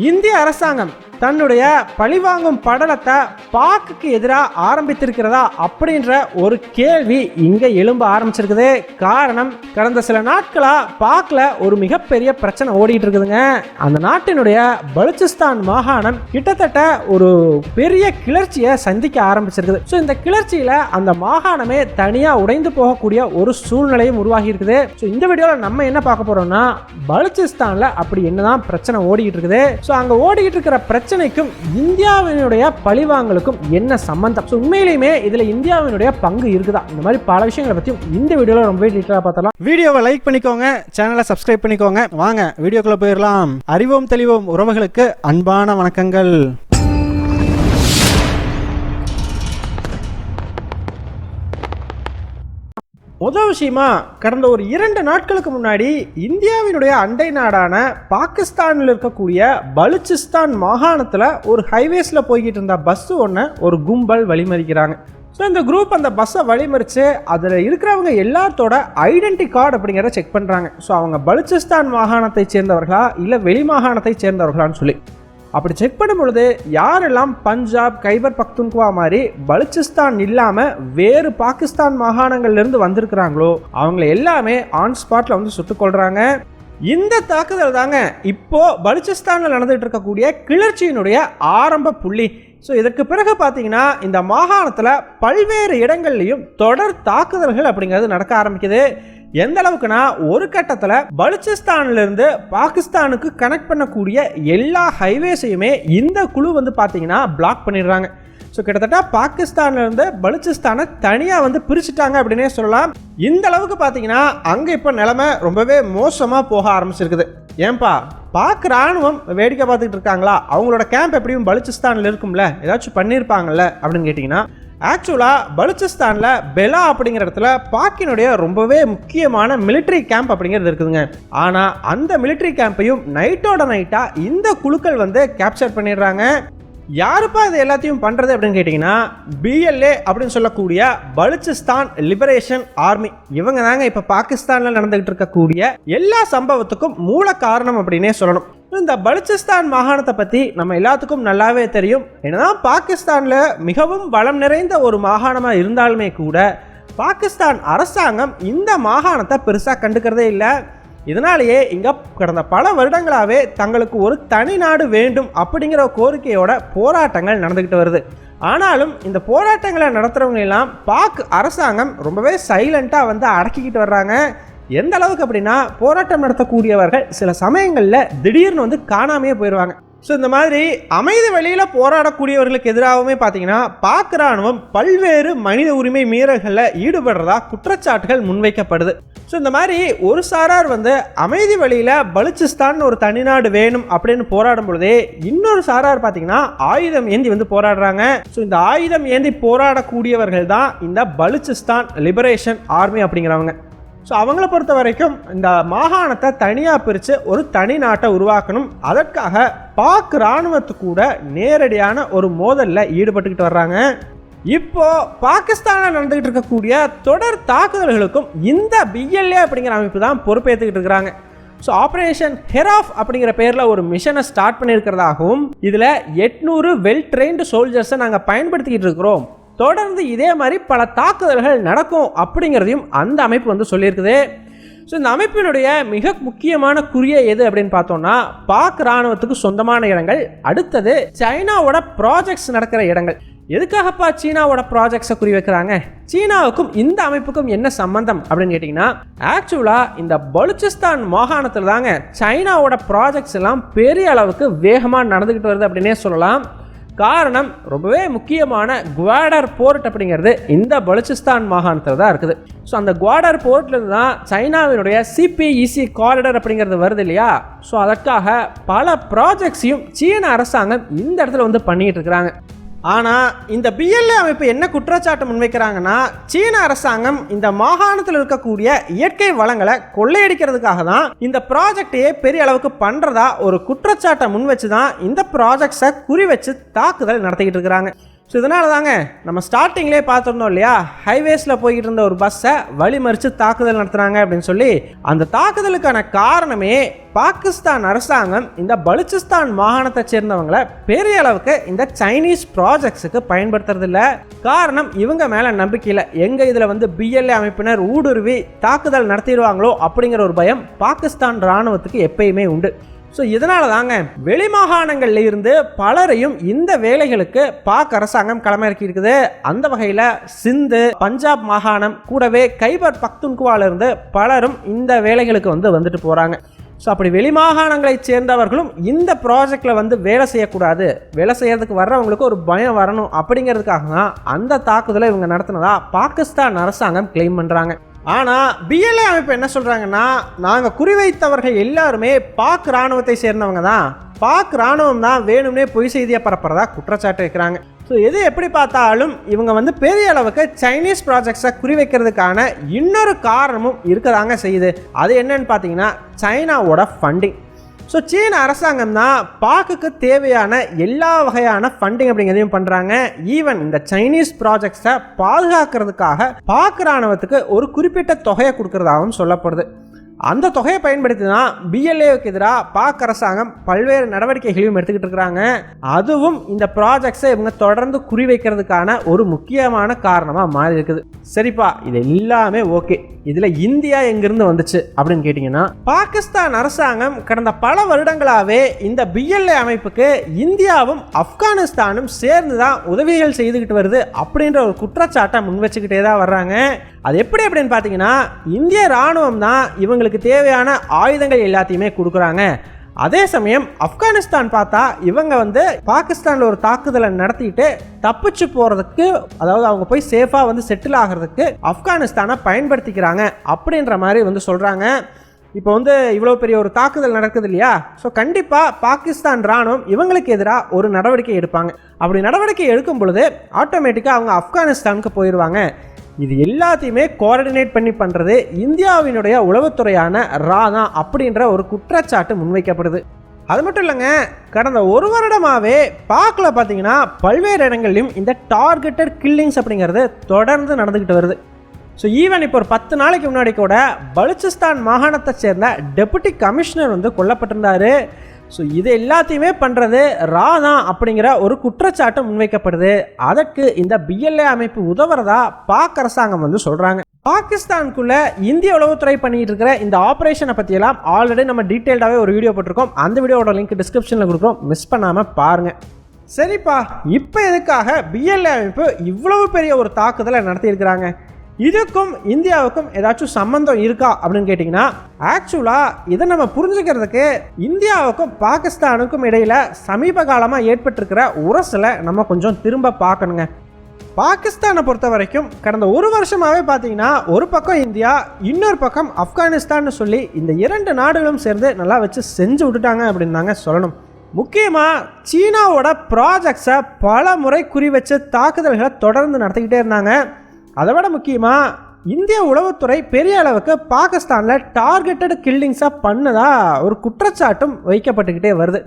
இந்திய அரசாங்கம் தன்னுடைய பழிவாங்கும் படலத்தை பாக்குக்கு எதிராக ஆரம்பித்திருக்கிறதா அப்படின்ற ஒரு கேள்வி இங்க எழும்ப ஆரம்பிச்சிருக்குது. காரணம், கடந்த சில நாட்களா பாக்ல ஒரு மிகப்பெரிய பிரச்சனை ஓடிட்டு இருக்குதுங்க. அந்த நாட்டினுடைய பலுச்சிஸ்தான் மாகாணம் கிட்டத்தட்ட ஒரு பெரிய கிளர்ச்சியை சந்திக்க ஆரம்பிச்சிருக்குது. ஸோ இந்த கிளர்ச்சியில அந்த மாகாணமே தனியா உடைந்து போகக்கூடிய ஒரு சூழ்நிலையும் உருவாகி இருக்குது. ஸோ இந்த வீடியோல நம்ம என்ன பார்க்க போறோம்னா, பலுச்சிஸ்தான்ல அப்படி என்னதான் பிரச்சனை ஓடிட்டு இருக்குது, ஸோ அங்க ஓடிட்டு இருக்கிற பிரச்சனைக்கும் இந்தியாவினுடைய பழிவாங்கலுக்கும் என்ன சம்பந்தம், உண்மையிலேயே இதுல இந்தியாவினுடைய பங்கு இருக்குதா, இந்த மாதிரி பல விஷயங்களை பத்தி இந்த வீடியோல ரொம்ப டீட்டெயிலா பார்த்தலாம். வீடியோவை லைக் பண்ணிக்கோங்க, சேனலை சப்ஸ்கிரைப் பண்ணிக்கோங்க. வாங்க வீடியோக்குள்ள போயிடலாம். அறிவோம் தெளிவோம் உறவுகளுக்கு அன்பான வணக்கங்கள். முதல் விஷயமா, கடந்த ஒரு 2 நாட்களுக்கு முன்னாடி இந்தியாவினுடைய அண்டை நாடான பாகிஸ்தானில் இருக்கக்கூடிய பலுச்சிஸ்தான் மாகாணத்தில் ஒரு ஹைவேஸில் போய்கிட்டு இருந்த பஸ் ஒன்று ஒரு கும்பல் வழிமறிக்கிறாங்க. ஸோ இந்த குரூப் அந்த பஸ்ஸை வழிமறித்து அதில் இருக்கிறவங்க எல்லாத்தோட ஐடென்டி கார்டு அப்படிங்கிறத செக் பண்ணுறாங்க. ஸோ அவங்க பலுச்சிஸ்தான் மாகாணத்தை சேர்ந்தவர்களா இல்லை வெளி மாகாணத்தை சேர்ந்தவர்களான்னு சொல்லி அப்படி செக் பண்ணும் பொழுது யாரெல்லாம் பஞ்சாப், கைபர் பக்துன்குவா மாதிரி பலுச்சிஸ்தான் இல்லாமல் வேறு பாகிஸ்தான் மாகாணங்கள்லேருந்து வந்திருக்கிறாங்களோ அவங்கள எல்லாமே ஆன் ஸ்பாட்டில் வந்து சுட்டுக் கொள்கிறாங்க. இந்த தாக்குதல் தாங்க இப்போ பலுச்சிஸ்தானில் நடந்துகிட்டு இருக்கக்கூடிய கிளர்ச்சியினுடைய ஆரம்ப புள்ளி. ஸோ இதற்கு பிறகு பார்த்தீங்கன்னா இந்த மாகாணத்தில் பல்வேறு இடங்கள்லையும் தொடர் தாக்குதல்கள் அப்படிங்கிறது நடக்க ஆரம்பிக்குது. எந்த அளவுக்குனா, ஒரு கட்டத்தில் பலுச்சிஸ்தான்லேருந்து பாகிஸ்தானுக்கு கனெக்ட் பண்ணக்கூடிய எல்லா ஹைவேஸையுமே இந்த குழு வந்து பார்த்தீங்கன்னா பிளாக் பண்ணிடுறாங்க. ஸோ கிட்டத்தட்ட பாகிஸ்தான்லேருந்து பலுச்சிஸ்தானை தனியாக வந்து பிரிச்சுட்டாங்க அப்படின்னே சொல்லலாம். இந்த அளவுக்கு பார்த்தீங்கன்னா அங்கே இப்போ நிலைமை ரொம்பவே மோசமாக போக ஆரம்பிச்சிருக்குது. ஏன்பா, பாக் ராணுவம் வேடிக்கை பார்த்துக்கிட்டு இருக்காங்களா, அவங்களோட கேம்ப் எப்படியும் பலுச்சிஸ்தானில் இருக்கும்ல, ஏதாச்சும் பண்ணியிருப்பாங்கல்ல அப்படின்னு கேட்டிங்கன்னா, ஆக்சுவலாக பலுச்சிஸ்தானில் பெலா அப்படிங்கிற இடத்துல பாக்கினுடைய ரொம்பவே முக்கியமான மிலிட்ரி கேம்ப் அப்படிங்கிறது இருக்குதுங்க. ஆனால் அந்த மிலிட்ரி கேம்பையும் நைட்டோட நைட்டாக இந்த குழுக்கள் வந்து கேப்சர் பண்ணிடுறாங்க. யாருப்பா இது எல்லாத்தையும் பண்ணுறது அப்படின்னு கேட்டிங்கன்னா, பிஎல்ஏ அப்படின்னு சொல்லக்கூடிய பலுச்சிஸ்தான் லிபரேஷன் ஆர்மி. இவங்க தாங்க இப்போ பாகிஸ்தானில் நடந்துகிட்டு இருக்கக்கூடிய எல்லா சம்பவத்துக்கும் மூல காரணம் அப்படின்னே சொல்லணும். இந்த பலுச்சிஸ்தான் மாகாணத்தை பற்றி நம்ம எல்லாத்துக்கும் நல்லாவே தெரியும். என்னதான் பாகிஸ்தானில் மிகவும் வளம் நிறைந்த ஒரு மாகாணமாக இருந்தாலுமே கூட பாகிஸ்தான் அரசாங்கம் இந்த மாகாணத்தை பெருசாக கண்டுக்கிறதே இல்லை. இதனாலேயே இங்கே கடந்த பல வருடங்களாகவே தங்களுக்கு ஒரு தனி நாடு வேண்டும் அப்படிங்கிற கோரிக்கையோட போராட்டங்கள் நடந்துக்கிட்டு வருது. ஆனாலும் இந்த போராட்டங்களை நடத்துகிறவங்க எல்லாம் பாக் அரசாங்கம் ரொம்பவே சைலண்ட்டாக வந்து அடக்கிக்கிட்டு வர்றாங்க. எந்த அளவுக்கு அப்படின்னா, போராட்டம் நடத்தக்கூடியவர்கள் சில சமயங்களில் திடீர்னு வந்து காணாமையே போயிடுவாங்க. ஸோ இந்த மாதிரி அமைதி வழியில் போராடக்கூடியவர்களுக்கு எதிராகவுமே பார்த்தீங்கன்னா பாக் ராணுவம் பல்வேறு மனித உரிமை மீறல்களில் ஈடுபடுறதா குற்றச்சாட்டுகள் முன்வைக்கப்படுது. ஸோ இந்த மாதிரி ஒரு சாரார் வந்து அமைதி வழியில் பலுச்சிஸ்தான் ஒரு தனிநாடு வேணும் அப்படின்னு போராடும் பொழுதே இன்னொரு சாரார் பார்த்தீங்கன்னா ஆயுதம் ஏந்தி வந்து போராடுறாங்க. ஸோ இந்த ஆயுதம் ஏந்தி போராடக்கூடியவர்கள் தான் இந்த பலுச்சிஸ்தான் லிபரேஷன் ஆர்மி அப்படிங்கிறவங்க. ஸோ அவங்கள பொறுத்த வரைக்கும் இந்த மாகாணத்தை தனியாக பிரித்து ஒரு தனி நாட்டை உருவாக்கணும். அதற்காக பாக் இராணுவத்து கூட நேரடியான ஒரு மோதலில் ஈடுபட்டுக்கிட்டு வர்றாங்க. இப்போ பாகிஸ்தானில் நடந்துகிட்டு இருக்கக்கூடிய தொடர் தாக்குதல்களுக்கும் இந்த பிஎல்ஏ அப்படிங்கிற அமைப்பு தான் பொறுப்பேற்றுக்கிட்டு இருக்கிறாங்க. ஸோ ஆப்ரேஷன் ஹெராஃப் அப்படிங்கிற பேரில் ஒரு மிஷனை ஸ்டார்ட் பண்ணியிருக்கிறதாகவும் இதில் 800 வெல் ட்ரெயின்டு சோல்ஜர்ஸை நாங்கள் பயன்படுத்திக்கிட்டு இருக்கிறோம், தொடர்ந்து இதே மாதிரி பல தாக்குதல்கள் நடக்கும் அப்படிங்கிறதையும் அந்த அமைப்பு வந்து சொல்லியிருக்குது. ஸோ இந்த அமைப்பினுடைய மிக முக்கியமான குறிய எது அப்படின்னு பார்த்தோம்னா, பாக் ராணுவத்துக்கு சொந்தமான இடங்கள், அடுத்தது சைனாவோட ப்ராஜெக்ட்ஸ் நடக்கிற இடங்கள். எதுக்காகப்பா சீனாவோட ப்ராஜெக்ட்ஸை குறி வைக்கிறாங்க, சீனாவுக்கும் இந்த அமைப்புக்கும் என்ன சம்பந்தம் அப்படின்னு கேட்டிங்கன்னா, ஆக்சுவலாக இந்த பலுச்சிஸ்தான் மாகாணத்தில் தாங்க சைனாவோட ப்ராஜெக்ட்ஸ் எல்லாம் பெரிய அளவுக்கு வேகமாக நடந்துக்கிட்டு வருது அப்படின்னே சொல்லலாம். காரணம், ரொம்பவே முக்கியமான குவாடர் போர்ட் அப்படிங்கிறது இந்த பலுச்சிஸ்தான் மாகாணத்தில் தான் இருக்குது. ஸோ அந்த குவாடர் போர்ட்லேருந்து தான் சைனாவினுடைய சிபிஇசி காரிடர் அப்படிங்கிறது வருது இல்லையா. ஸோ அதற்காக பல ப்ராஜெக்ட்ஸையும் சீன அரசாங்கம் இந்த இடத்துல வந்து பண்ணிகிட்டு இருக்கிறாங்க. ஆனால் இந்த பிஎல்ஏ அமைப்பு என்ன குற்றச்சாட்டு முன்வைக்கிறாங்கன்னா, சீன அரசாங்கம் இந்த மாகாணத்தில் இருக்கக்கூடிய இயற்கை வளங்களை கொள்ளையடிக்கிறதுக்காக தான் இந்த ப்ராஜெக்டையே பெரிய அளவுக்கு பண்ணுறதா ஒரு குற்றச்சாட்டை முன் வச்சு தான் இந்த ப்ராஜெக்ட்ஸை குறி வச்சு தாக்குதல் நடத்திக்கிட்டு இருக்கிறாங்க. ஸோ இதனால தாங்க நம்ம ஸ்டார்டிங்லேயே பார்த்துருந்தோம் இல்லையா, ஹைவேஸில் போய்கிட்டு இருந்த ஒரு பஸ்ஸை வழிமறித்து தாக்குதல் நடத்துகிறாங்க அப்படின்னு சொல்லி. அந்த தாக்குதலுக்கான காரணமே பாகிஸ்தான் அரசாங்கம் இந்த பலுச்சிஸ்தான் மாகாணத்தை சேர்ந்தவங்களை பெரிய அளவுக்கு இந்த சைனீஸ் ப்ராஜெக்ட்ஸுக்கு பயன்படுத்துறதில்ல. காரணம், இவங்க மேலே நம்பிக்கை இல்லை. எங்கே இதில் வந்து பிஎல்ஏ அமைப்பினர் ஊடுருவி தாக்குதல் நடத்திடுவாங்களோ அப்படிங்கிற ஒரு பயம் பாகிஸ்தான் இராணுவத்துக்கு எப்பயுமே உண்டு. ஸோ இதனால தாங்க வெளிமாகாணங்கள்ல இருந்து பலரையும் இந்த வேலைகளுக்கு பாக் அரசாங்கம் களமிறக்கி இருக்குது. அந்த வகையில் சிந்து, பஞ்சாப் மாகாணம், கூடவே கைபர் பக்துன்குவால இருந்து பலரும் இந்த வேலைகளுக்கு வந்துட்டு போகிறாங்க. ஸோ அப்படி வெளிமாகாணங்களை சேர்ந்தவர்களும் இந்த ப்ராஜெக்டில் வேலை செய்யக்கூடாது, வேலை செய்யறதுக்கு வர்றவங்களுக்கு ஒரு பயம் வரணும் அப்படிங்கிறதுக்காக தான் அந்த தாக்குதலை இவங்க நடத்தினதா பாகிஸ்தான் அரசாங்கம் கிளைம் பண்ணுறாங்க. ஆனால் பிஎல்ஏ அமைப்பு என்ன சொல்கிறாங்கன்னா, நாங்கள் குறிவைத்தவர்கள் எல்லாருமே பாக் இராணுவத்தை சேர்ந்தவங்க தான், பாக் இராணுவம் தான் வேணும்னே பொய் செய்தியை பரப்புறதா குற்றச்சாட்டு வைக்கிறாங்க. ஸோ எது எப்படி பார்த்தாலும் இவங்க பெரிய அளவுக்கு சைனீஸ் ப்ராஜெக்ட்ஸை குறிவைக்கிறதுக்கான இன்னொரு காரணமும் இருக்கதாங்க செய்யுது. அது என்னன்னு பார்த்தீங்கன்னா, சைனாவோட ஃபண்டிங். ஸோ சீன அரசாங்கம் தான் பாக்குக்கு தேவையான எல்லா வகையான ஃபண்டிங் அப்படிங்கிறதையும் பண்ணுறாங்க. ஈவன் இந்த சைனீஸ் ப்ராஜெக்ட்ஸை பாதுகாக்கிறதுக்காக பாக் இராணுவத்துக்கு ஒரு குறிப்பிட்ட தொகையை கொடுக்கறதாகவும் சொல்லப்படுது. அந்த தொகையை பயன்படுத்தி தான் பிஎல்ஏவுக்கு எதிராக பாக் அரசாங்கம் பல்வேறு நடவடிக்கைகளையும் எடுத்துக்கிட்டு இருக்கிறாங்க. அதுவும் இந்த ப்ராஜெக்ட்ஸை இவங்க தொடர்ந்து குறிவைக்கிறதுக்கான ஒரு முக்கியமான காரணமாக மாறி இருக்குது. சரிப்பா, இது எல்லாமே ஓகே. இதில் இந்தியா எங்கிருந்து வந்துச்சு அப்படின்னு கேட்டிங்கன்னா, பாகிஸ்தான் அரசாங்கம் கடந்த பல வருடங்களாகவே இந்த பிஎல்ஏ அமைப்புக்கு இந்தியாவும் ஆப்கானிஸ்தானும் சேர்ந்து தான் உதவிகள் செய்துக்கிட்டு வருது அப்படின்ற ஒரு குற்றச்சாட்டை முன் வச்சுக்கிட்டே தான் வர்றாங்க. அது எப்படி அப்படின்னு பார்த்தீங்கன்னா, இந்திய இராணுவம் தான் இவங்களுக்கு தேவையான ஆயுதங்கள் எல்லாத்தையுமே கொடுக்குறாங்க. அதே சமயம் ஆப்கானிஸ்தான் பார்த்தா இவங்க பாகிஸ்தானில் ஒரு தாக்குதலை நடத்திட்டு தப்பிச்சு போகிறதுக்கு, அதாவது அவங்க போய் சேஃபாக செட்டில் ஆகிறதுக்கு ஆப்கானிஸ்தானை பயன்படுத்திக்கிறாங்க அப்படின்ற மாதிரி சொல்கிறாங்க. இப்போ இவ்வளோ பெரிய ஒரு தாக்குதல் நடக்குது இல்லையா, ஸோ கண்டிப்பாக பாகிஸ்தான் இராணுவம் இவங்களுக்கு எதிராக ஒரு நடவடிக்கை எடுப்பாங்க. அப்படி நடவடிக்கை எடுக்கும் பொழுது ஆட்டோமேட்டிக்காக அவங்க ஆப்கானிஸ்தானுக்கு போயிடுவாங்க. இது எல்லாத்தையுமே கோஆர்டினேட் பண்ணி பண்ணுறது இந்தியாவினுடைய உளவுத்துறையான ரா தான் அப்படின்ற ஒரு குற்றச்சாட்டு முன்வைக்கப்படுது. அது மட்டும் இல்லைங்க, கடந்த ஒரு வருடமாகவே பாக்கில் பார்த்தீங்கன்னா பல்வேறு இடங்கள்லையும் இந்த டார்கெட்டட் கில்லிங்ஸ் அப்படிங்கிறது தொடர்ந்து நடந்துக்கிட்டு வருது. ஸோ ஈவன் இப்போ ஒரு 10 நாளைக்கு முன்னாடி கூட பலுச்சிஸ்தான் மாகாணத்தை சேர்ந்த டெபுட்டி கமிஷனர் கொல்லப்பட்டிருந்தார். ஸோ இது எல்லாத்தையுமே பண்ணுறது ரா தான் அப்படிங்கிற ஒரு குற்றச்சாட்டு முன்வைக்கப்படுது. அதற்கு இந்த பிஎல்ஏ அமைப்பு உதவுறதா பாக் அரசாங்கம் சொல்கிறாங்க. பாகிஸ்தானுக்குள்ள இந்திய உளவுத்துறை பண்ணிட்டு இருக்கிற இந்த ஆப்ரேஷனை பற்றியெல்லாம் ஆல்ரெடி நம்ம டீட்டெயில்டாகவே ஒரு வீடியோ போட்டிருக்கோம். அந்த வீடியோவோட லிங்க் டிஸ்கிரிப்ஷனில் கொடுக்குறோம், மிஸ் பண்ணாமல் பாருங்கள். சரிப்பா, இப்போ எதுக்காக பிஎல்ஏ அமைப்பு இவ்வளவு பெரிய ஒரு தாக்குதலை நடத்தியிருக்கிறாங்க? இதுக்கும் இந்தியாவுக்கும் ஏதாச்சும் சம்பந்தம் இருக்கா அப்படின்னு கேட்டிங்கன்னா, ஆக்சுவலாக இதை நம்ம புரிஞ்சுக்கிறதுக்கு இந்தியாவுக்கும் பாகிஸ்தானுக்கும் இடையில் சமீப காலமாக ஏற்பட்டிருக்கிற உரசலை நம்ம கொஞ்சம் திரும்ப பார்க்கணுங்க. பாகிஸ்தானை பொறுத்த வரைக்கும் கடந்த ஒரு வருஷமாகவே பார்த்தீங்கன்னா, ஒரு பக்கம் இந்தியா, இன்னொரு பக்கம் ஆப்கானிஸ்தான் சொல்லி இந்த 2 நாடுகளும் சேர்ந்து நல்லா வச்சு செஞ்சு விட்டுட்டாங்க அப்படின்னு தாங்க சொல்லணும். முக்கியமாக சீனாவோட ப்ராஜெக்ட்ஸை பல முறை குறி வச்சு தாக்குதல்களை தொடர்ந்து நடத்திக்கிட்டே இருந்தாங்க. அதை விட முக்கியமாக இந்திய உளவுத்துறை பெரிய அளவுக்கு பாகிஸ்தானில் டார்கெட்டட் கில்லிங்ஸாக பண்ணதா ஒரு குற்றச்சாட்டும் வைக்கப்பட்டுக்கிட்டே வருது.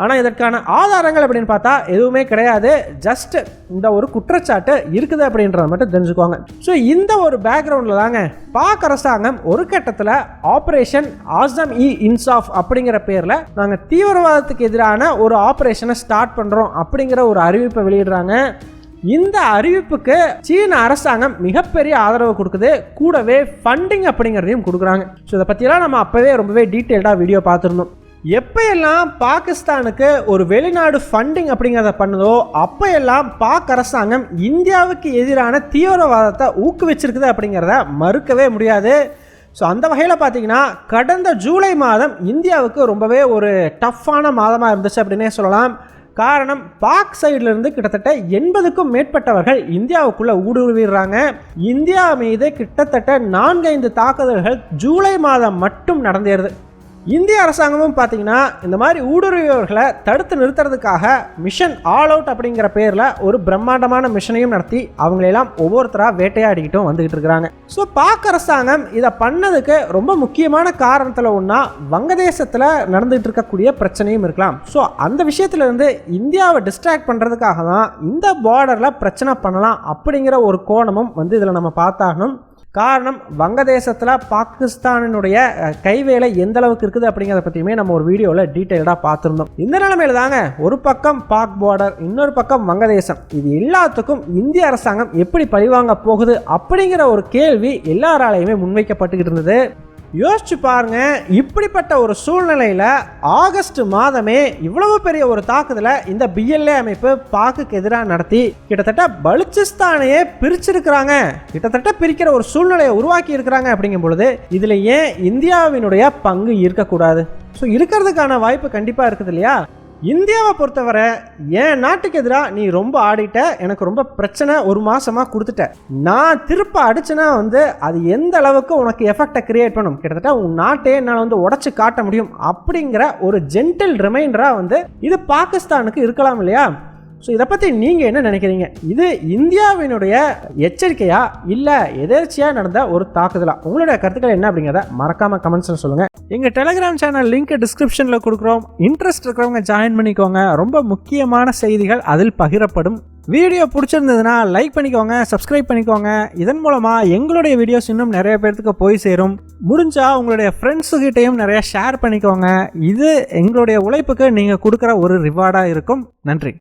ஆனால் இதற்கான ஆதாரங்கள் அப்படின்னு பார்த்தா எதுவுமே கிடையாது. ஜஸ்ட் இந்த ஒரு குற்றச்சாட்டு இருக்குது அப்படின்றத மட்டும் தெரிஞ்சுக்குவாங்க. ஸோ இந்த ஒரு பேக்ரவுண்டில் தாங்க பாக் அரசாங்கம் ஒரு கட்டத்தில் ஆப்ரேஷன் ஆசம்-இ-இன்சாஃப் அப்படிங்கிற பேரில் நாங்கள் தீவிரவாதத்துக்கு எதிரான ஒரு ஆப்ரேஷனை ஸ்டார்ட் பண்ணுறோம் அப்படிங்கிற ஒரு அறிவிப்பை வெளியிடுறாங்க. இந்த அறிவிப்புக்கு சீன அரசாங்கம் மிகப்பெரிய ஆதரவு கொடுக்குது, கூடவே ஃபண்டிங் அப்படிங்கிறதையும் கொடுக்குறாங்க. ஸோ இதை பற்றியெல்லாம் நம்ம அப்போவே ரொம்பவே டீட்டெயில்டாக வீடியோ பார்த்துருந்தோம். எப்போயெல்லாம் பாகிஸ்தானுக்கு ஒரு வெளிநாடு ஃபண்டிங் அப்படிங்கிறத பண்ணுதோ அப்போயெல்லாம் பாக் அரசாங்கம் இந்தியாவுக்கு எதிரான தீவிரவாதத்தை ஊக்குவிச்சிருக்குது அப்படிங்கிறத மறுக்கவே முடியாது. ஸோ அந்த வகையில் பார்த்தீங்கன்னா கடந்த ஜூலை மாதம் இந்தியாவுக்கு ரொம்பவே ஒரு டஃப்பான மாதமாக இருந்துச்சு அப்படின்னே சொல்லலாம். காரணம், பாக் சைட்லேருந்து கிட்டத்தட்ட 80க்கும் மேற்பட்டவர்கள் இந்தியாவுக்குள்ளே ஊடுருவிடுறாங்க. இந்தியா மீது கிட்டத்தட்ட 4-5 தாக்குதல்கள் ஜூலை மாதம் மட்டும் நடந்தேறுது. இந்திய அரசாங்கமும் பார்த்தீங்கன்னா இந்த மாதிரி ஊடுருவியவர்களை தடுத்து நிறுத்துறதுக்காக மிஷன் ஆல் அவுட் அப்படிங்கிற பேரில் ஒரு பிரம்மாண்டமான மிஷனையும் நடத்தி அவங்களெல்லாம் ஒவ்வொருத்தராக வேட்டையாடிக்கிட்டும் வந்துகிட்டு இருக்கிறாங்க. ஸோ பாக் அரசாங்கம் இதை பண்ணதுக்கு ரொம்ப முக்கியமான காரணத்தில் ஒன்றா வங்கதேசத்தில் நடந்துகிட்டு இருக்கக்கூடிய பிரச்சனையும் இருக்கலாம். ஸோ அந்த விஷயத்துலேருந்து இந்தியாவை டிஸ்ட்ராக்ட் பண்ணுறதுக்காக தான் இந்த பார்டரில் பிரச்சனை பண்ணலாம் அப்படிங்கிற ஒரு கோணமும் இதில் நம்ம பார்த்தாகணும். காரணம், வங்கதேசத்தில் பாகிஸ்தானினுடைய கைவேலை எந்த அளவுக்கு இருக்குது அப்படிங்கிறத பற்றியுமே நம்ம ஒரு வீடியோவில் டீட்டெயில்டாக பார்த்துருந்தோம். இந்த நிலைமையில தாங்க ஒரு பக்கம் பாக் பார்டர், இன்னொரு பக்கம் வங்கதேசம், இது எல்லாத்துக்கும் இந்திய அரசாங்கம் எப்படி பழிவாங்க போகுது அப்படிங்கிற ஒரு கேள்வி எல்லாராலையுமே முன்வைக்கப்பட்டுக்கிட்டு இருந்தது. யோசிச்சு பாருங்க, இப்படிப்பட்ட ஒரு சூழ்நிலையில் ஆகஸ்ட் மாதமே இவ்வளவு பெரிய ஒரு தாக்குதலை இந்த BLA அமைப்பு பாக்குக்கு எதிராக நடத்தி கிட்டத்தட்ட பலுச்சிஸ்தானையே பிரிச்சிருக்கிறாங்க, கிட்டத்தட்ட பிரிக்கிற ஒரு சூழ்நிலையை உருவாக்கி இருக்கிறாங்க. அப்படிங்கும் பொழுது இதில் ஏன் இந்தியாவினுடைய பங்கு இருக்கக்கூடாது? ஸோ இருக்கிறதுக்கான வாய்ப்பு கண்டிப்பாக இருக்குது இல்லையா? இந்தியாவை பொறுத்தவரை என் நாட்டுக்கு எதிராக நீ ரொம்ப ஆடிட்ட, எனக்கு ரொம்ப பிரச்சனை ஒரு மாசமாக கொடுத்துட்ட, நான் திருப்ப அடிச்சுனா அது எந்த அளவுக்கு உனக்கு எஃபெக்டை கிரியேட் பண்ணும், கிட்டத்தட்ட உன் நாட்டே என்னால் உடச்சி காட்ட முடியும் அப்படிங்கிற ஒரு ஜென்டில் ரிமைண்டராக இது பாகிஸ்தானுக்கு இருக்கலாம் இல்லையா? ஸோ இதை பற்றி நீங்கள் என்ன நினைக்கிறீங்க? இது இந்தியாவினுடைய எச்சரிக்கையா இல்லை எதேர்ச்சியாக நடந்த ஒரு தாக்குதலா? உங்களுடைய கருத்துக்கள் என்ன அப்படிங்கிறத மறக்காமல் கமெண்ட்ஸில் சொல்லுங்கள். எங்கள் டெலிகிராம் சேனல் லிங்க் டிஸ்கிரிப்ஷனில் கொடுக்குறோம். இன்ட்ரெஸ்ட் இருக்கிறவங்க ஜாயின் பண்ணிக்கோங்க. ரொம்ப முக்கியமான செய்திகள் அதில் பகிரப்படும். வீடியோ பிடிச்சிருந்ததுன்னா லைக் பண்ணிக்கோங்க, சப்ஸ்கிரைப் பண்ணிக்கோங்க. இதன் மூலமாக எங்களுடைய வீடியோஸ் இன்னும் நிறைய பேர்த்துக்கு போய் சேரும். முடிஞ்சால் உங்களுடைய ஃப்ரெண்ட்ஸுக்கிட்டையும் நிறைய ஷேர் பண்ணிக்கோங்க. இது எங்களுடைய உழைப்புக்கு நீங்கள் கொடுக்குற ஒரு ரிவார்டாக இருக்கும். நன்றி.